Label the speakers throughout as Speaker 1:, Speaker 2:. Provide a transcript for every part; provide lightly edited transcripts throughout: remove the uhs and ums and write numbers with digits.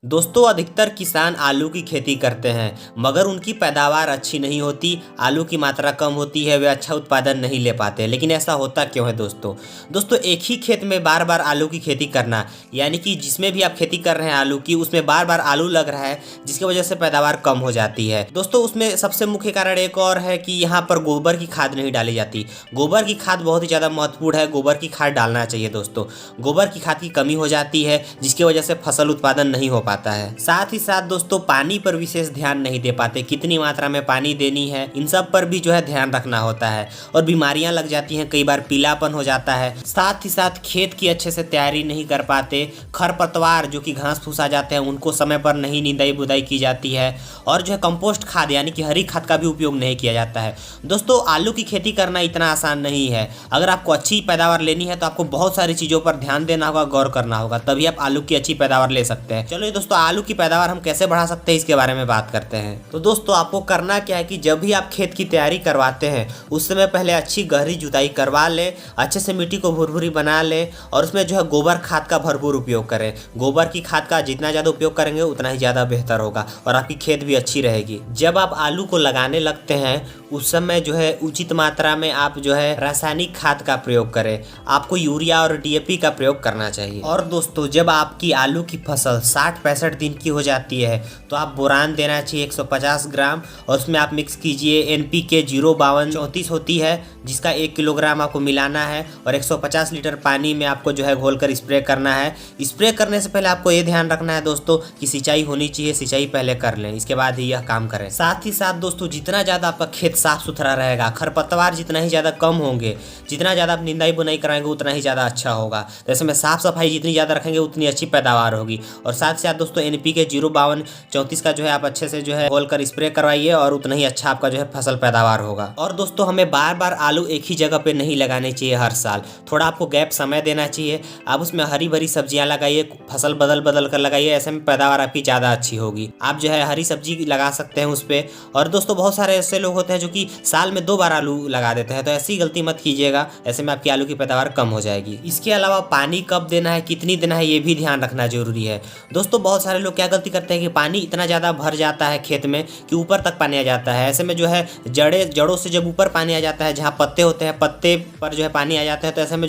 Speaker 1: दोस्तों अधिकतर किसान आलू की खेती करते हैं मगर उनकी पैदावार अच्छी नहीं होती। आलू की मात्रा कम होती है, वे अच्छा उत्पादन नहीं ले पाते। लेकिन ऐसा होता क्यों है दोस्तों एक ही खेत में बार बार आलू की खेती करना, यानी कि जिसमें भी आप खेती कर रहे हैं आलू की, उसमें बार बार आलू लग रहा है, जिसकी वजह से पैदावार कम हो जाती है। दोस्तों उसमें सबसे मुख्य कारण एक और है कि यहाँ पर गोबर की खाद नहीं डाली जाती। गोबर की खाद बहुत ही ज़्यादा महत्वपूर्ण है, गोबर की खाद डालना चाहिए दोस्तों। गोबर की खाद की कमी हो जाती है जिसकी वजह से फसल उत्पादन नहीं हो पाता है। साथ ही साथ दोस्तों पानी पर विशेष ध्यान नहीं दे पाते, कितनी मात्रा में पानी देनी है इन सब पर भी ध्यान रखना होता है और बीमारियां लग जाती हैं, कई बार पीलापन हो जाता है। साथ ही साथ खेत की अच्छे से तैयारी नहीं कर पाते, खरपतवार जो कि घास फूस आ जाते हैं उनको समय पर नहीं निंदाई बुदाई की जाती है और कंपोस्ट खाद यानी कि हरी खाद का भी उपयोग नहीं किया जाता है। दोस्तों आलू की खेती करना इतना आसान नहीं है। अगर आपको अच्छी पैदावार लेनी है तो आपको बहुत सारी चीज़ों पर ध्यान देना होगा, गौर करना होगा, तभी आप आलू की अच्छी पैदावार ले सकते हैं। चलो दोस्तों आलू की पैदावार हम कैसे बढ़ा सकते हैं इसके बारे में बात करते हैं। तो दोस्तों आपको करना क्या है कि जब भी आप खेत की तैयारी करवाते हैं उस समय पहले अच्छी गहरी जुताई करवा लें, अच्छे से मिट्टी को भुरभुरी बना लें और उसमें गोबर खाद का भरपूर उपयोग करें। गोबर की खाद का जितना ज़्यादा उपयोग करेंगे उतना ही ज़्यादा बेहतर होगा और आपकी खेत भी अच्छी रहेगी। जब आप आलू को लगाने लगते हैं उस समय उचित मात्रा में आप रासायनिक खाद का प्रयोग करें। आपको यूरिया और डीएपी का प्रयोग करना चाहिए। और दोस्तों जब आपकी आलू की फसल 60-65 दिन की हो जाती है तो आप बोरान देना चाहिए 150 ग्राम और उसमें आप मिक्स कीजिए NPK 05234 होती है जिसका 1 किलोग्राम आपको मिलाना है और 150 लीटर पानी में आपको घोलकर स्प्रे करना है। स्प्रे करने से पहले आपको ये ध्यान रखना है दोस्तों कि सिंचाई होनी चाहिए, सिंचाई पहले कर लें, इसके बाद ही यह काम करें। साथ ही साथ दोस्तों जितना ज़्यादा आपका खेत साफ सुथरा रहेगा, खरपतवार जितना ही ज़्यादा कम होंगे, जितना ज़्यादा आप निंदाई बुनाई कराएंगे उतना ही ज़्यादा अच्छा होगा। जैसे में साफ सफाई जितनी ज़्यादा रखेंगे उतनी अच्छी पैदावार होगी। और साथ ही साथ दोस्तों NPK 05234 का आप अच्छे से घोल कर स्प्रे करवाइए और उतना ही अच्छा आपका फसल पैदावार होगा। और दोस्तों हमें बार बार आलू एक ही जगह पे नहीं लगाने चाहिए हर साल, थोड़ा आपको गैप समय देना चाहिए। आप उसमें हरी भरी सब्जियां लगाइए, फसल बदल बदल कर लगाइए, ऐसे में पैदावार आपकी ज़्यादा अच्छी होगी। आप हरी सब्जी लगा सकते हैं उस पर। और दोस्तों बहुत सारे ऐसे लोग होते हैं जो कि साल में 2 बार आलू लगा देते हैं, तो ऐसी गलती मत कीजिएगा, ऐसे में आपकी आलू की पैदावार कम हो जाएगी। इसके अलावा पानी कब देना है, कितनी देना है, ये भी ध्यान रखना जरूरी है। दोस्तों बहुत सारे लोग क्या गलती करते हैं कि पानी इतना ज़्यादा भर जाता है खेत में कि ऊपर तक पानी आ जाता है। ऐसे में जड़ों से जब ऊपर पानी आ जाता है, जहाँ पत्ते होते हैं पत्ते पर पानी आ जाता है, तो ऐसे में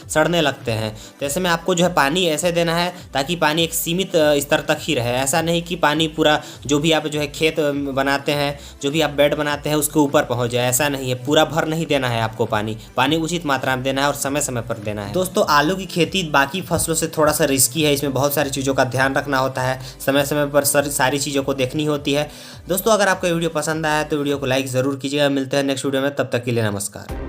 Speaker 1: सड़ने लगते हैं। तो ऐसे में आपको पानी ऐसे देना है ताकि पानी एक सीमित स्तर तक ही रहे। ऐसा नहीं कि पानी पूरा जो भी आप खेत बनाते हैं, जो भी आप बेड बनाते हैं उसके ऊपर पहुँच जाए, ऐसा नहीं है। पूरा भर नहीं देना है आपको, पानी उचित मात्रा में देना है और समय समय पर देना है। दोस्तों आलू की खेती बाकी फसलों से थोड़ा सा रिस्की है, इसमें बहुत सारी चीज़ों का ध्यान रखना होता है, समय समय पर सारी चीज़ों को देखनी होती है। दोस्तों अगर आपको वीडियो पसंद आया तो वीडियो को लाइक ज़रूर कीजिएगा। मिलते हैं नेक्स्ट वीडियो में, तब तक के लिए नमस्कार।